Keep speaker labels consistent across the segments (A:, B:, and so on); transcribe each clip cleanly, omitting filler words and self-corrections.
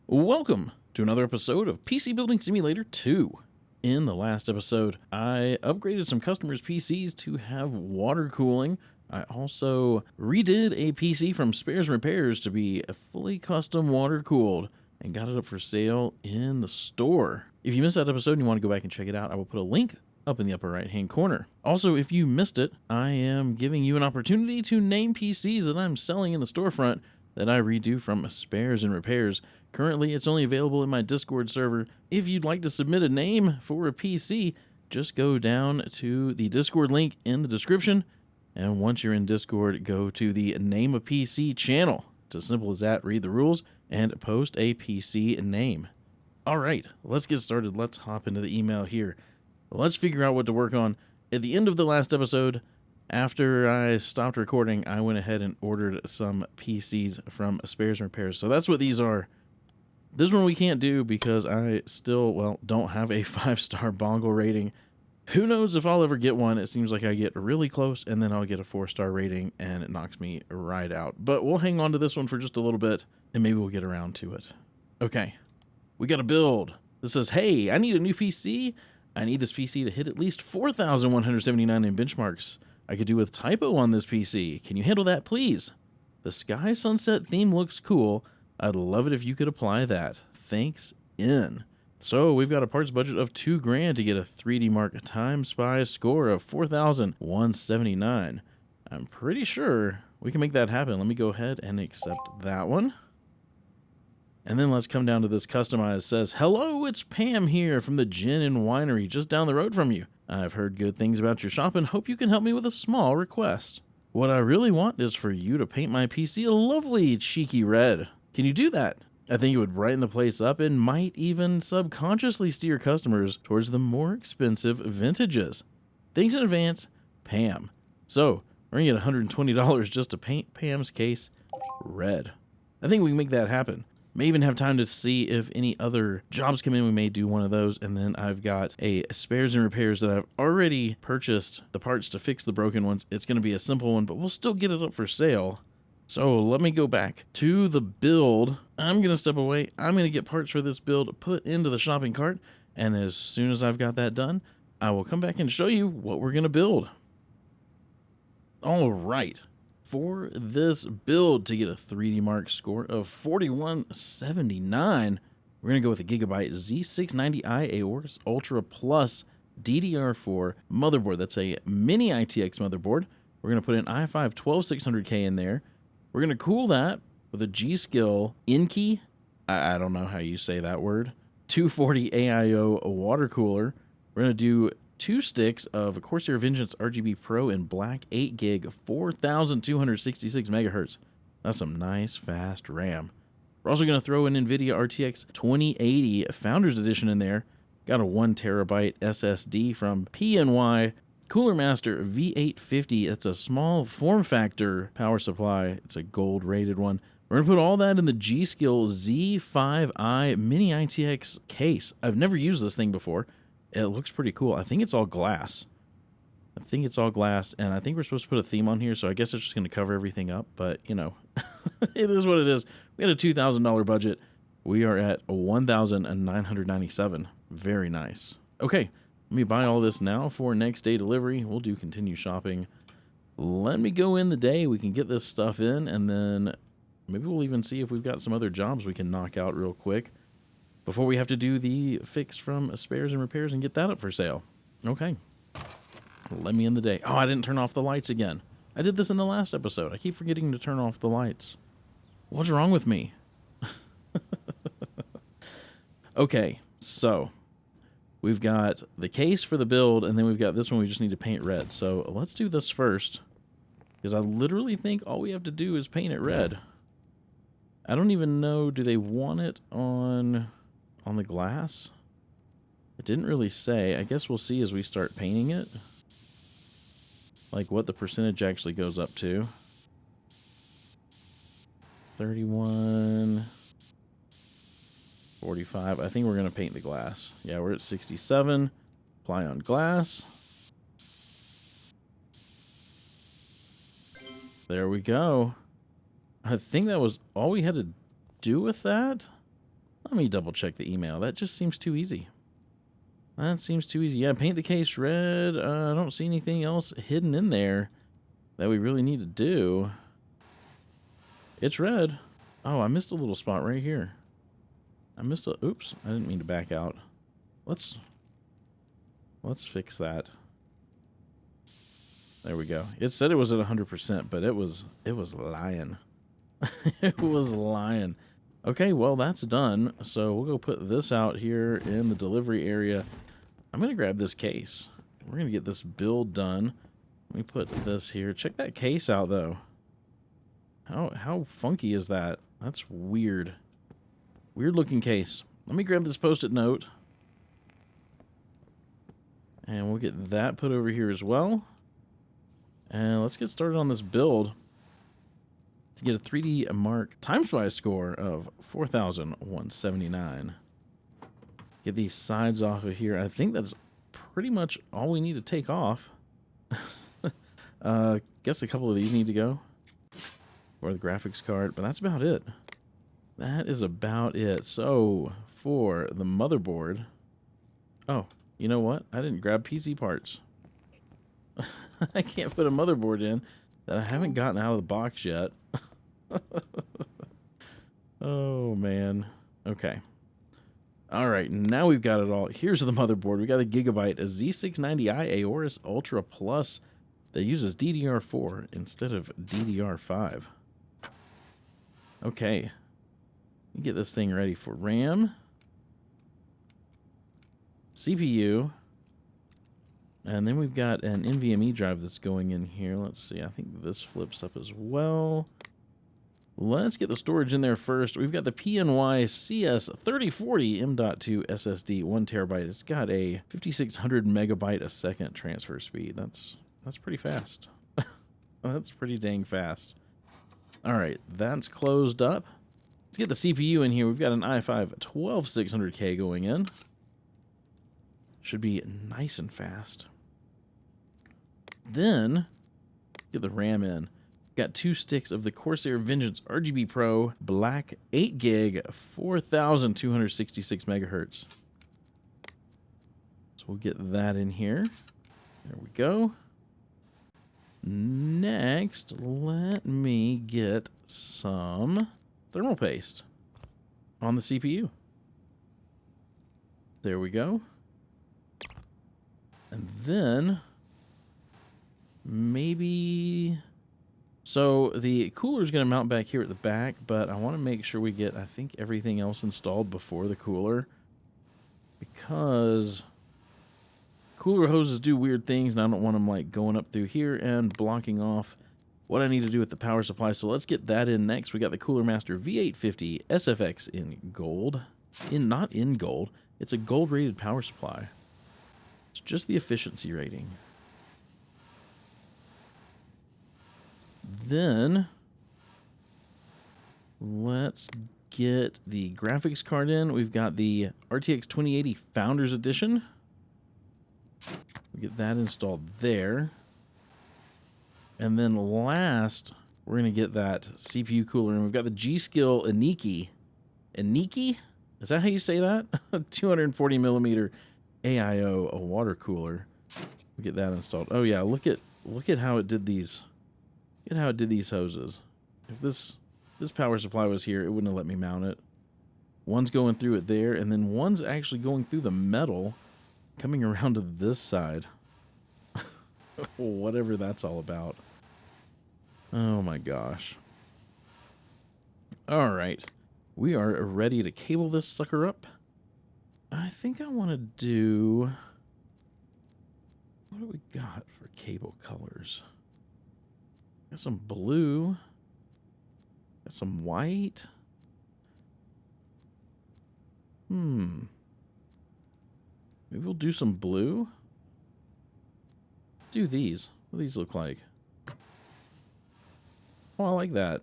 A: Welcome to another episode of PC Building Simulator 2. In the last episode, I upgraded some customers' PCs to have water cooling. I also redid a PC from Spares and Repairs to be a fully custom water cooled and got it up for sale in the store. If you missed that episode and you want to go back and check it out, I will put a link up in the upper right hand corner. Also, if you missed it, I am giving you an opportunity to name PCs that I'm selling in the storefront that I redo from Spares and Repairs. Currently, it's only available in my Discord server. If you'd like to submit a name for a PC, just go down to the Discord link in the description, and once you're in Discord, go to the Name a PC channel. It's as simple as that. Read the rules and post a PC name. All right, let's get started. Let's hop into the email here. Let's figure out what to work on. At the end of the last episode, after I stopped recording, I went ahead and ordered some PCs from Spares and Repairs. So that's what these are. This one we can't do because I still, don't have a 5-star bongo rating. Who knows if I'll ever get one. It seems like I get really close and then I'll get a 4-star rating and it knocks me right out. But we'll hang on to this one for just a little bit and maybe we'll get around to it. Okay, we got a build. This says, hey, I need a new PC. I need this PC to hit at least 4,179 in benchmarks. I could do with typo on this PC. Can you handle that, please? The Sky Sunset theme looks cool. I'd love it if you could apply that. Thanks, in. So we've got a parts budget of $2,000 to get a 3D Mark Time Spy score of 4,179. I'm pretty sure we can make that happen. Let me go ahead and accept that one. And then let's come down to this customize. It says, hello, it's Pam here from the Gin and Winery just down the road from you. I've heard good things about your shop and hope you can help me with a small request. What I really want is for you to paint my PC a lovely cheeky red. Can you do that? I think it would brighten the place up and might even subconsciously steer customers towards the more expensive vintages. Thanks in advance, Pam. So, we're gonna get $120 just to paint Pam's case red. I think we can make that happen. May even have time to see if any other jobs come in. We may do one of those. And then I've got a Spares and Repairs that I've already purchased the parts to fix the broken ones. It's going to be a simple one, but we'll still get it up for sale. So let me go back to the build. I'm going to step away. I'm going to get parts for this build put into the shopping cart. And as soon as I've got that done, I will come back and show you what we're going to build. All right. For this build to get a 3D Mark score of 4179, we're going to go with a Gigabyte Z690i Aorus Ultra Plus DDR4 motherboard. That's a mini ITX motherboard. We're going to put an i5 12600K in there. We're going to cool that with a G.Skill Inky, I don't know how you say that word, 240 AIO water cooler. We're going to do 2 sticks of Corsair Vengeance RGB Pro in black 8 gig 4266 megahertz. That's some nice fast RAM. We're also going to throw an NVIDIA RTX 2080 Founders Edition in there. Got a 1 terabyte SSD from PNY. Cooler Master V850. It's a small form factor power supply. It's a gold rated one. We're going to put all that in the G.Skill Z5i Mini ITX case. I've never used this thing before. It looks pretty cool. I think it's all glass. And I think we're supposed to put a theme on here, so I guess it's just going to cover everything up, but, you know, it is what it is. We had a $2,000 budget. We are at $1,997. Very nice. Okay, let me buy all this now for next day delivery. We'll do continue shopping. Let me go in the day. We can get this stuff in, and then maybe we'll even see if we've got some other jobs we can knock out real quick before we have to do the fix from Spares and Repairs and get that up for sale. Okay. Let me in the day. Oh, I didn't turn off the lights again. I did this in the last episode. I keep forgetting to turn off the lights. What's wrong with me? Okay, so we've got the case for the build, and then we've got this one we just need to paint red. So let's do this first, because I literally think all we have to do is paint it red. I don't even know, do they want it on the glass? It didn't really say. I guess we'll see as we start painting it, like what the percentage actually goes up to. 31, 45. I think we're going to paint the glass. Yeah, we're at 67. Apply on glass. There we go. I think that was all we had to do with that. Let me double check the email. That just seems too easy. That seems too easy. Yeah, paint the case red. I don't see anything else hidden in there that we really need to do. It's red. Oh, I missed a little spot right here. I missed a... Oops, I didn't mean to back out. Let's fix that. There we go. It said it was at 100%, but it was lying. It was lying. Okay, well, that's done. So we'll go put this out here in the delivery area. I'm going to grab this case. We're going to get this build done. Let me put this here. Check that case out, though. How funky is that? That's weird. Weird looking case. Let me grab this Post-it note. And we'll get that put over here as well. And let's get started on this build to get a 3D Mark TimeSpy score of 4,179. Get these sides off of here. I think that's pretty much all we need to take off. Guess a couple of these need to go for the graphics card, but that's about it. That is about it. So for the motherboard, oh, you know what? I didn't grab PC parts. I can't put a motherboard in that I haven't gotten out of the box yet. Oh, man. Okay. All right, now we've got it all. Here's the motherboard. We got a Gigabyte, a Z690i Aorus Ultra Plus that uses DDR4 instead of DDR5. Okay. Get this thing ready for RAM, CPU, and then we've got an NVMe drive that's going in here. Let's see. I think this flips up as well. Let's get the storage in there first. We've got the PNY CS3040 M.2 SSD, 1 terabyte. It's got a 5,600 megabyte a second transfer speed. That's pretty fast. That's pretty dang fast. All right, that's closed up. Let's get the CPU in here. We've got an i5 12600K going in. Should be nice and fast. Then get the RAM in. Got 2 sticks of the Corsair Vengeance RGB Pro Black 8 gig 4,266 megahertz. So we'll get that in here. There we go. Next, let me get some thermal paste on the CPU. There we go. And then maybe... So the cooler is going to mount back here at the back, but I want to make sure we get, I think, everything else installed before the cooler, because cooler hoses do weird things, and I don't want them like going up through here and blocking off what I need to do with the power supply. So let's get that in next. We got the Cooler Master V850 SFX in gold, not in gold. It's a gold rated power supply. It's just the efficiency rating. Then let's get the graphics card in. We've got the RTX 2080 Founders Edition. We get that installed there. And then last, we're going to get that CPU cooler. And we've got the G.Skill Iniki. Iniki? Is that how you say that? 240 millimeter AIO, a water cooler. We get that installed. Oh yeah, look at how it did these. Look at how it did these hoses. If this power supply was here, it wouldn't have let me mount it. One's going through it there, and then one's actually going through the metal, coming around to this side. Whatever that's all about. Oh my gosh. All right. We are ready to cable this sucker up. I think I want to do... What do we got for cable colors? Got some blue. Got some white. Maybe we'll do some blue. Do these. What do these look like? Oh, I like that.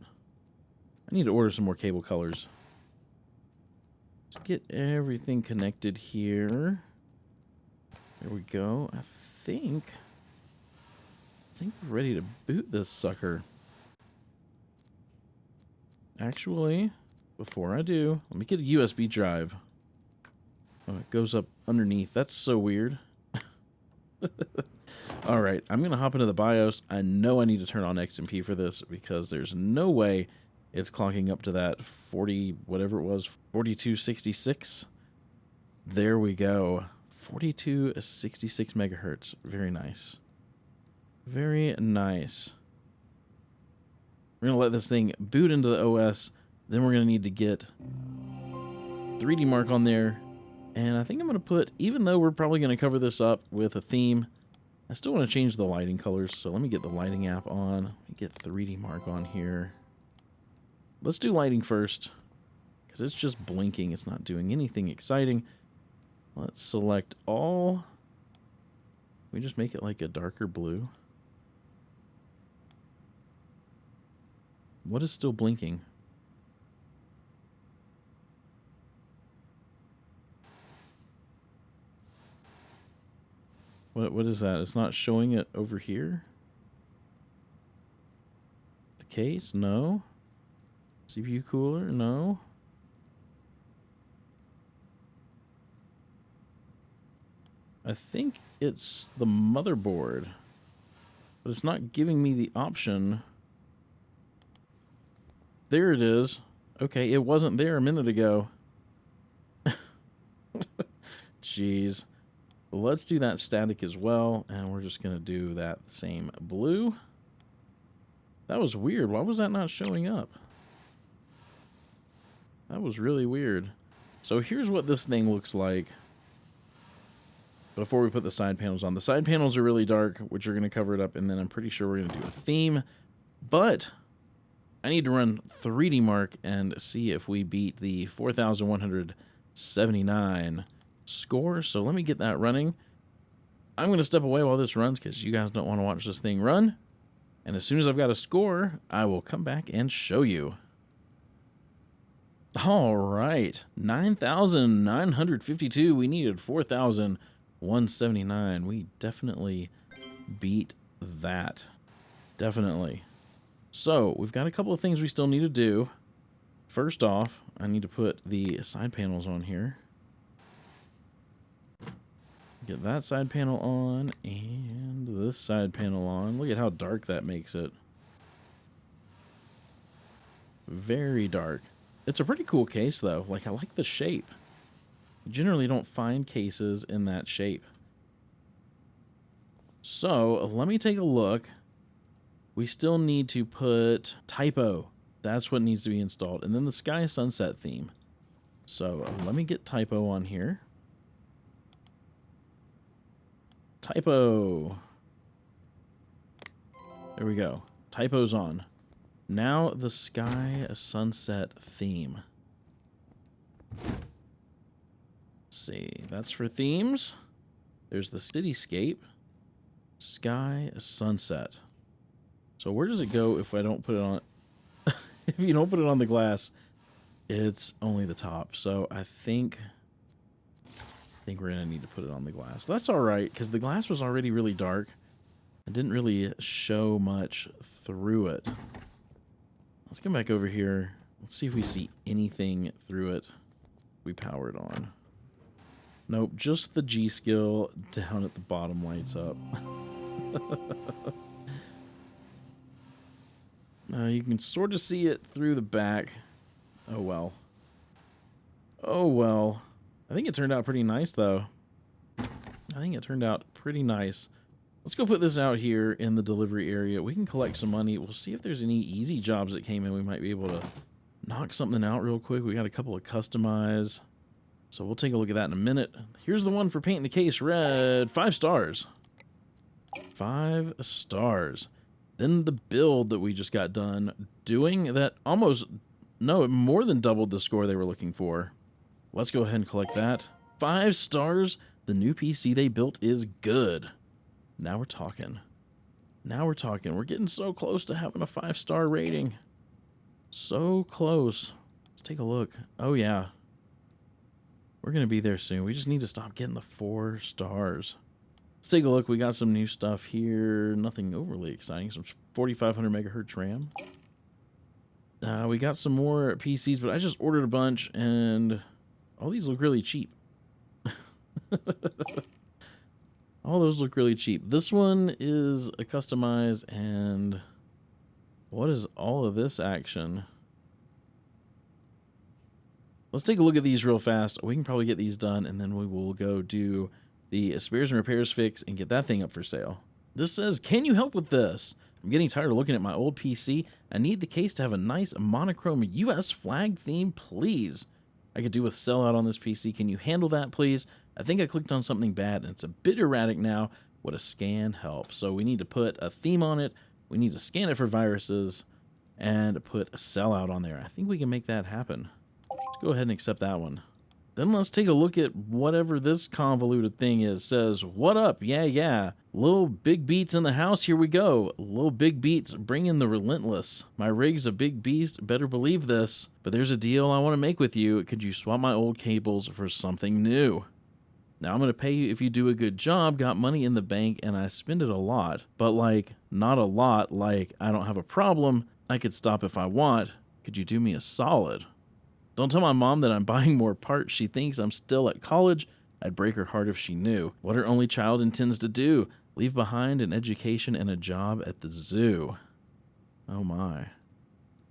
A: I need to order some more cable colors. Let's get everything connected here. There we go. I think we're ready to boot this sucker. Actually, before I do, let me get a USB drive. Oh, it goes up underneath. That's so weird. All right, I'm going to hop into the BIOS. I know I need to turn on XMP for this because there's no way it's clocking up to that 40, whatever it was, 4266. There we go. 4266 megahertz. Very nice. Very nice. We're going to let this thing boot into the OS. Then we're going to need to get 3D Mark on there. And I think I'm going to put, even though we're probably going to cover this up with a theme, I still want to change the lighting colors. So let me get the lighting app on. Let me get 3D Mark on here. Let's do lighting first, because it's just blinking. It's not doing anything exciting. Let's select all. We just make it like a darker blue. What is still blinking? What is that? It's not showing it over here? The case? No. CPU cooler? No. I think it's the motherboard, but it's not giving me the option. There it is. Okay, it wasn't there a minute ago. Jeez. Let's do that static as well, and we're just going to do that same blue. That was weird. Why was that not showing up? That was really weird. So here's what this thing looks like before we put the side panels on. The side panels are really dark, which are going to cover it up, and then I'm pretty sure we're going to do a theme. But I need to run 3D Mark and see if we beat the 4,179 score. So let me get that running. I'm going to step away while this runs because you guys don't want to watch this thing run. And as soon as I've got a score, I will come back and show you. All right, 9,952. We needed 4,179. We definitely beat that. Definitely. So we've got a couple of things we still need to do. First off, I need to put the side panels on here. Get that side panel on and this side panel on. Look at how dark that makes it. Very dark. It's a pretty cool case though. Like, I like the shape. You generally don't find cases in that shape. So let me take a look. We still need to put typo. That's what needs to be installed. And then the sky sunset theme. So let me get typo on here. Typo. There we go. Typo's on. Now the sky sunset theme. Let's see, that's for themes. There's the cityscape. Sky sunset. So where does it go if I don't put it on? If you don't put it on the glass, it's only the top. So I think we're gonna need to put it on the glass. That's all right, because the glass was already really dark. It didn't really show much through it. Let's come back over here. Let's see if we see anything through it. We power it on. Nope, just the G.Skill down at the bottom lights up. You can sort of see it through the back. Oh well. Oh well. I think it turned out pretty nice though. I think it turned out pretty nice. Let's go put this out here in the delivery area. We can collect some money. We'll see if there's any easy jobs that came in. We might be able to knock something out real quick. We got a couple of customize. So we'll take a look at that in a minute. Here's the one for painting the case red. 5 stars. 5 stars. Then the build that we just got done doing that almost, no, it more than doubled the score they were looking for. Let's go ahead and collect that. 5 stars. The new PC they built is good. Now we're talking. Now we're talking. We're getting so close to having a 5-star rating. So close. Let's take a look. Oh, yeah. We're going to be there soon. We just need to stop getting the 4 stars. Let's take a look. We got some new stuff here. Nothing overly exciting. Some 4,500 megahertz RAM. We got some more PCs, but I just ordered a bunch, and all these look really cheap. All those look really cheap. This one is a customize, and what is all of this action? Let's take a look at these real fast. We can probably get these done, and then we will go do the spares and repairs fix and get that thing up for sale. This says, can you help with this? I'm getting tired of looking at my old PC. I need the case to have a nice monochrome US flag theme, please. I could do with sellout on this PC. Can you handle that, please? I think I clicked on something bad, and it's a bit erratic now. Would a scan help? So we need to put a theme on it. We need to scan it for viruses and put a sellout on there. I think we can make that happen. Let's go ahead and accept that one. Then let's take a look at whatever this convoluted thing is. It says, what up? Yeah. Little big beats in the house. Here we go. Little big beats, bring in the relentless. My rig's a big beast. Better believe this. But there's a deal I want to make with you. Could you swap my old cables for something new? Now I'm going to pay you if you do a good job. Got money in the bank and I spend it a lot. But like, not a lot. Like, I don't have a problem. I could stop if I want. Could you do me a solid? Don't tell my mom that I'm buying more parts. She thinks I'm still at college. I'd break her heart if she knew. What her only child intends to do. Leave behind an education and a job at the zoo. Oh my.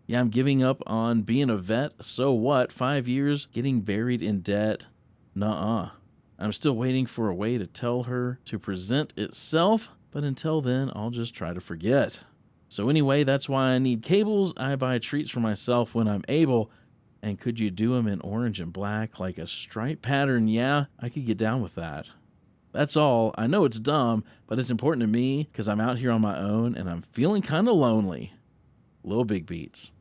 A: Yeah, I'm giving up on being a vet. So what? 5 years getting buried in debt? Nuh-uh. I'm still waiting for a way to tell her to present itself. But until then, I'll just try to forget. So anyway, that's why I need cables. I buy treats for myself when I'm able. And could you do them in orange and black, like a stripe pattern? Yeah, I could get down with that. That's all. I know it's dumb, but it's important to me because I'm out here on my own and I'm feeling kind of lonely. Lil Big Beats.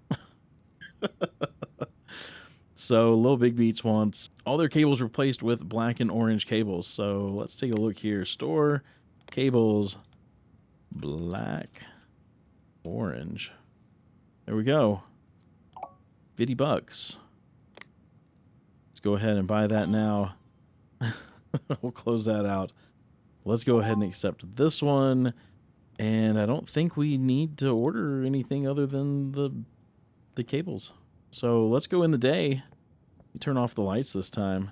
A: So Lil Big Beats wants all their cables replaced with black and orange cables. So let's take a look here. Store cables, black, orange. There we go. $50. Let's go ahead and buy that now. We'll close that out. Let's go ahead and accept this one. And I don't think we need to order anything other than the cables. So let's go in the day. We turn off the lights this time.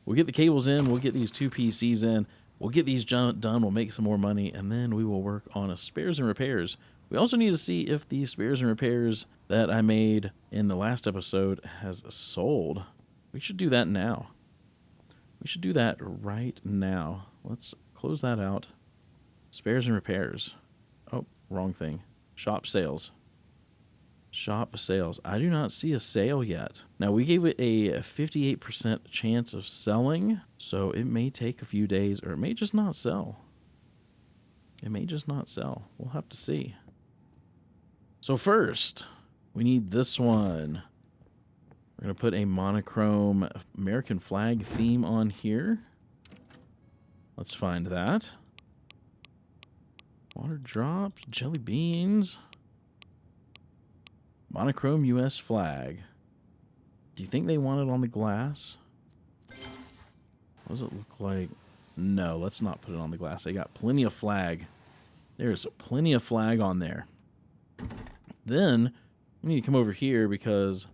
A: We'll get the cables in. We'll get these 2 PCs in. We'll get these done. We'll make some more money. And then we will work on a spares and repairs. We also need to see if the spares and repairs that I made in the last episode has sold. We should do that now. We should do that right now. Let's close that out. Spares and repairs. Oh, wrong thing. Shop sales. Shop sales. I do not see a sale yet. Now, we gave it a 58% chance of selling, so it may take a few days, or it may just not sell. It may just not sell. We'll have to see. So first, we need this one. We're going to put a monochrome American flag theme on here. Let's find that. Water drops, jelly beans. Monochrome US flag. Do you think they want it on the glass? What does it look like? No, let's not put it on the glass. They got plenty of flag. There's plenty of flag on there. Then we need to come over here because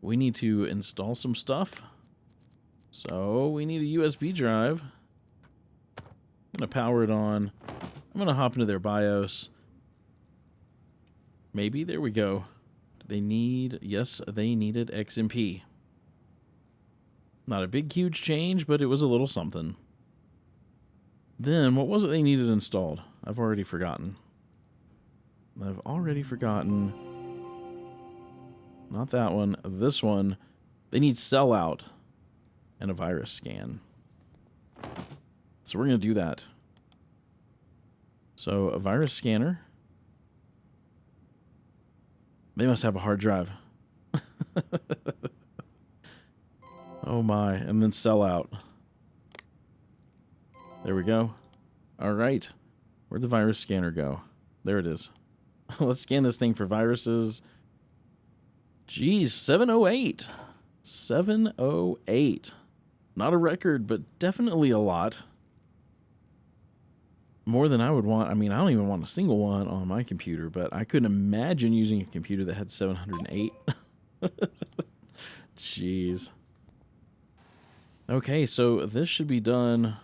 A: we need to install some stuff. So we need a USB drive. I'm going to power it on. I'm going to hop into their BIOS. Maybe. There we go. They need, yes, they needed XMP. Not a big, huge change, but it was a little something. Then, what was it they needed installed? I've already forgotten. Not that one. This one. They need sellout and a virus scan. So we're going to do that. So a virus scanner. They must have a hard drive. Oh my. And then sellout. There we go. All right. Where'd the virus scanner go? There it is. Let's scan this thing for viruses. Geez, 708. 708. Not a record, but definitely a lot. More than I would want. I mean, I don't even want a single one on my computer, but I couldn't imagine using a computer that had 708. Jeez. Okay, so this should be done.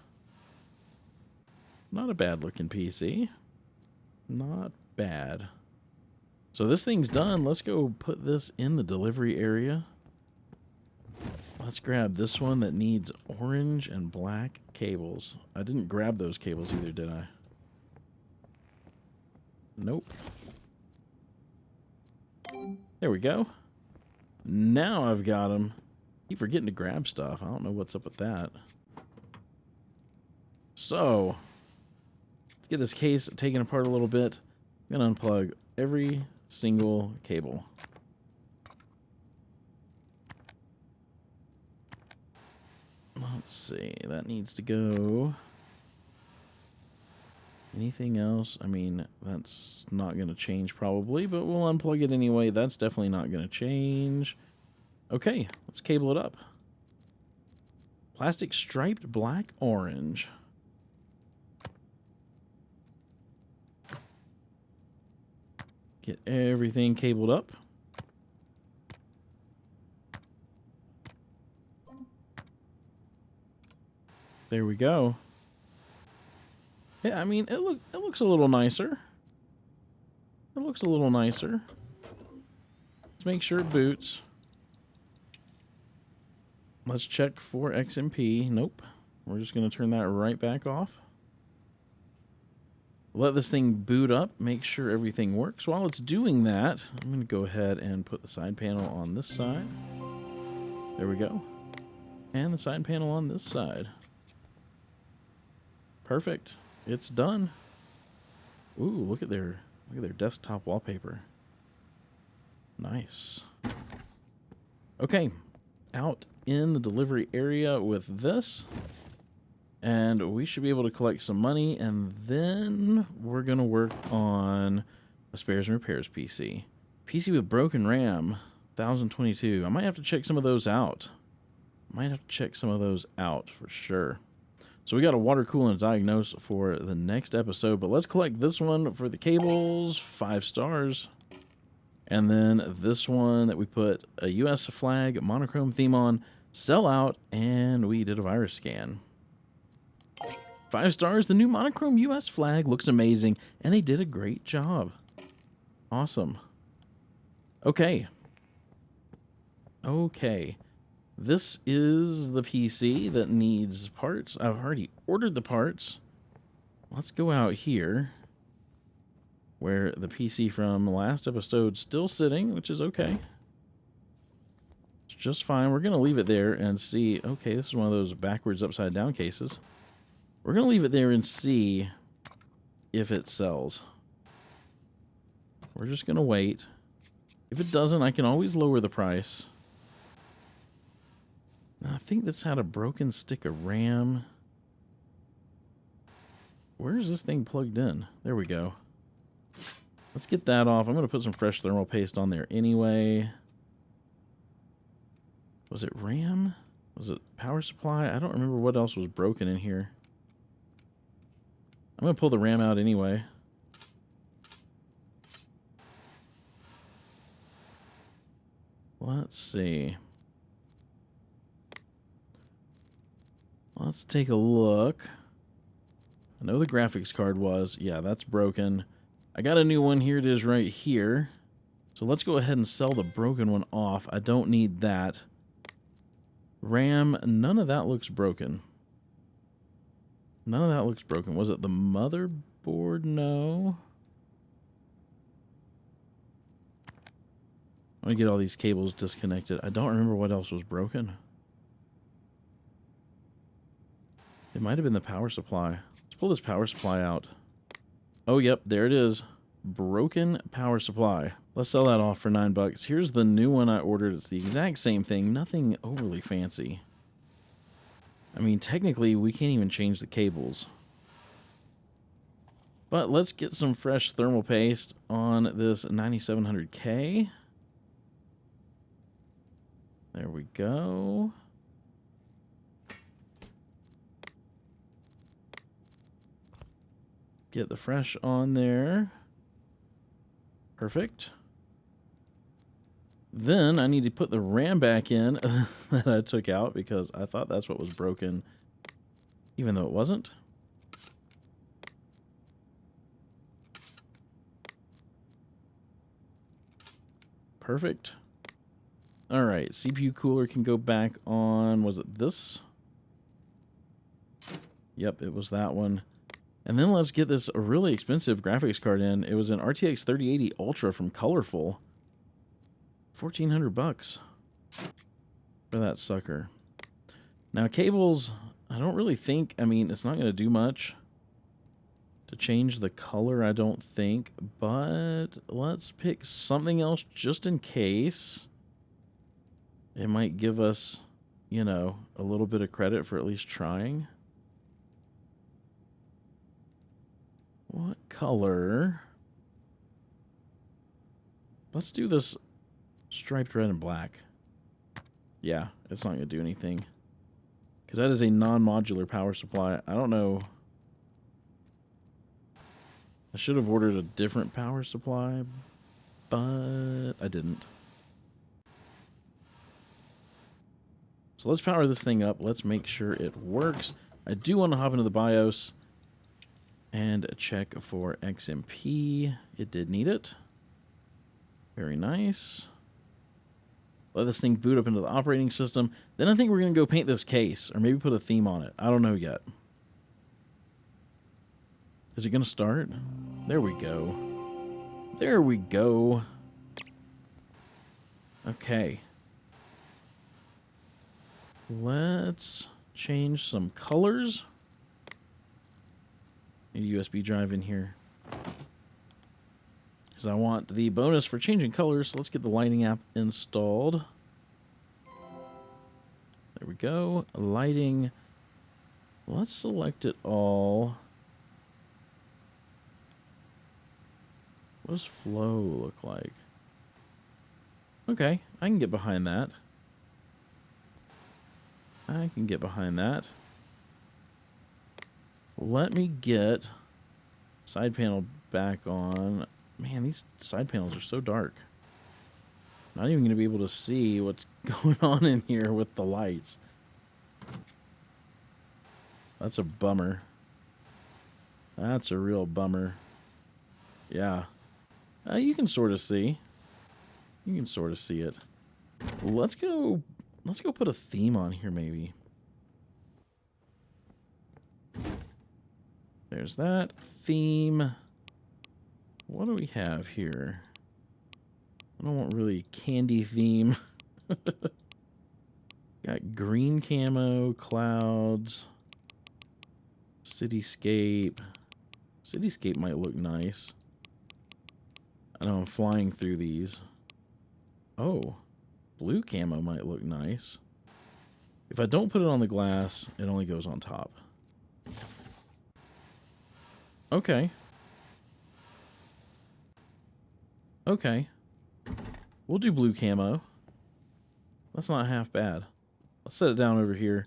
A: Not a bad looking PC. Not bad. So this thing's done. Let's go put this in the delivery area. Let's grab this one that needs orange and black cables. I didn't grab those cables either, did I? Nope. There we go. Now I've got them. Keep forgetting to grab stuff. I don't know what's up with that. So, let's get this case taken apart a little bit. I'm going to unplug every single cable. Let's see. That needs to go. Anything else? I mean, that's not going to change probably, but we'll unplug it anyway. That's definitely not going to change. Okay, let's cable it up. Plastic striped black orange. Get everything cabled up. There we go. Yeah, I mean, it looks a little nicer. It looks a little nicer. Let's make sure it boots. Let's check for XMP. Nope. We're just going to turn that right back off. Let this thing boot up. Make sure everything works. While it's doing that, I'm going to go ahead and put the side panel on this side. There we go. And the side panel on this side. Perfect. It's done. Ooh, look at their desktop wallpaper. Nice. Okay. Out in the delivery area with this. And we should be able to collect some money, and then we're going to work on a spares and repairs PC. PC with broken RAM, 1022. I might have to check some of those out. For sure. So we got a water cool and diagnose for the next episode, but let's collect this one for the cables, 5 stars. And then this one that we put a US flag monochrome theme on, sell out, and we did a virus scan. 5 stars. The new monochrome US flag looks amazing, and they did a great job. Awesome. Okay. This is the PC that needs parts. I've already ordered the parts. Let's go out here where the PC from the last episode's still sitting, which is okay. It's just fine. We're going to leave it there and see. Okay, this is one of those backwards upside down cases. We're going to leave it there and see if it sells. We're just going to wait. If it doesn't, I can always lower the price. I think this had a broken stick of RAM. Where is this thing plugged in? There we go. Let's get that off. I'm going to put some fresh thermal paste on there anyway. Was it RAM? Was it power supply? I don't remember what else was broken in here. I'm going to pull the RAM out anyway. Let's see. Let's take a look. I know the graphics card was. Yeah, that's broken. I got a new one. Here it is right here. So let's go ahead and sell the broken one off. I don't need that. RAM, none of that looks broken. None of that looks broken. Was it the motherboard? No. Let me get all these cables disconnected. I don't remember what else was broken. It might have been the power supply. Let's pull this power supply out. Oh, yep, there it is. Broken power supply. Let's sell that off for $9. Here's the new one I ordered. It's the exact same thing. Nothing overly fancy. I mean, technically, we can't even change the cables. But let's get some fresh thermal paste on this 9700K. There we go. Get the fresh on there. Perfect. Then I need to put the RAM back in that I took out because I thought that's what was broken, even though it wasn't. Perfect. All right, CPU cooler can go back on, was it this? Yep, it was that one. And then let's get this really expensive graphics card in. It was an RTX 3080 Ultra from Colorful. 1,400 bucks for that sucker. Now cables, I don't really think, I mean, it's not going to do much to change the color, I don't think, but let's pick something else just in case. It might give us, you know, a little bit of credit for at least trying. What color? Let's do this striped red and black. Yeah, it's not going to do anything. Because that is a non-modular power supply. I don't know. I should have ordered a different power supply, but I didn't. So let's power this thing up. Let's make sure it works. I do want to hop into the BIOS and check for XMP. It did need it. Very nice. Let this thing boot up into the operating system. Then I think we're going to go paint this case, or maybe put a theme on it. I don't know yet. Is it going to start? There we go. There we go. Okay. Let's change some colors. Need a USB drive in here. Because I want the bonus for changing colors. So let's get the lighting app installed. There we go. Lighting. Let's select it all. What does flow look like? Okay, I can get behind that. I can get behind that. Let me get side panel back on. Man, these side panels are so dark. Not even going to be able to see what's going on in here with the lights. That's a bummer. That's a real bummer. Yeah. You can sort of see. You can sort of see it. Let's go put a theme on here maybe. There's that theme. What do we have here? I don't want really candy theme. Got green camo, clouds, cityscape. Cityscape might look nice. I know I'm flying through these. Oh, blue camo might look nice. If I don't put it on the glass, it only goes on top. Okay. Okay. We'll do blue camo. That's not half bad. Let's set it down over here.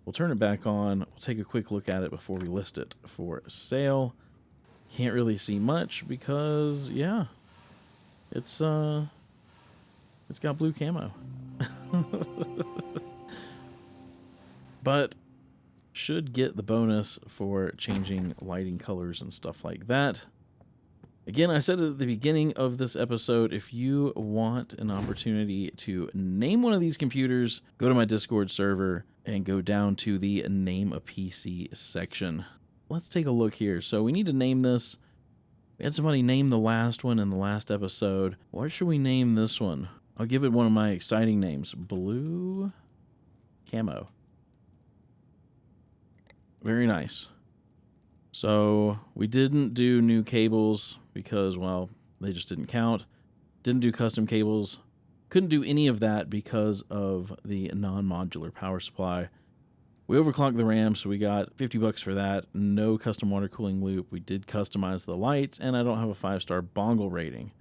A: We'll turn it back on. We'll take a quick look at it before we list it for sale. Can't really see much because, yeah, it's got blue camo. But should get the bonus for changing lighting colors and stuff like that. Again, I said it at the beginning of this episode, if you want an opportunity to name one of these computers, go to my Discord server and go down to the Name a PC section. Let's take a look here. So we need to name this. We had somebody name the last one in the last episode. What should we name this one? I'll give it one of my exciting names. Blue Camo. Very nice. So we didn't do new cables because, well, they just didn't count. Didn't do custom cables. Couldn't do any of that because of the non-modular power supply. We overclocked the RAM, so we got 50 bucks for that. No custom water cooling loop. We did customize the lights, and I don't have a 5-star bongle rating.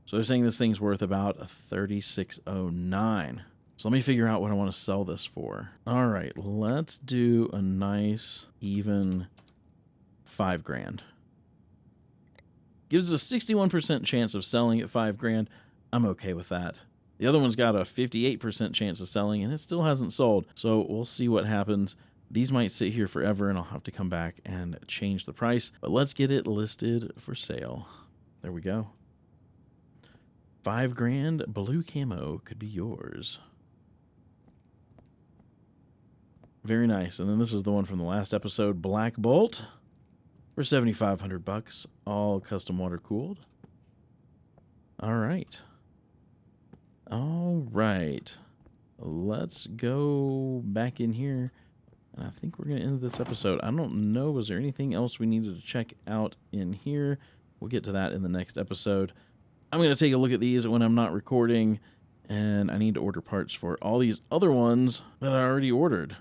A: So they're saying this thing's worth about a $36.09. So let me figure out what I want to sell this for. All right, let's do a nice, even $5 grand. Gives us a 61% chance of selling at $5,000. I'm okay with that. The other one's got a 58% chance of selling, and it still hasn't sold. So we'll see what happens. These might sit here forever, and I'll have to come back and change the price. But let's get it listed for sale. There we go. $5,000 blue camo could be yours. Very nice. And then this is the one from the last episode, Black Bolt, for $7,500, all custom water cooled. All right. All right. Let's go back in here. And I think we're going to end this episode. I don't know. Was there anything else we needed to check out in here? We'll get to that in the next episode. I'm going to take a look at these when I'm not recording. And I need to order parts for all these other ones that I already ordered.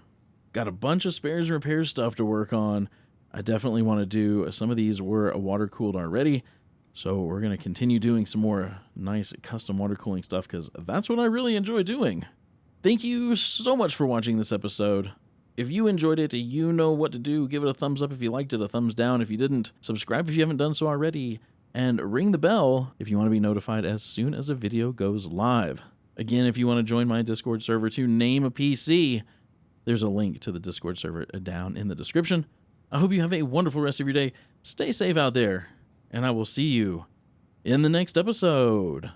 A: Got a bunch of spares and repair stuff to work on. I definitely want to do, some of these were water cooled already. So we're going to continue doing some more nice custom water cooling stuff because that's what I really enjoy doing. Thank you so much for watching this episode. If you enjoyed it, you know what to do. Give it a thumbs up if you liked it, a thumbs down if you didn't. Subscribe if you haven't done so already. And ring the bell if you want to be notified as soon as a video goes live. Again, if you want to join my Discord server to name a PC, there's a link to the Discord server down in the description. I hope you have a wonderful rest of your day. Stay safe out there, and I will see you in the next episode.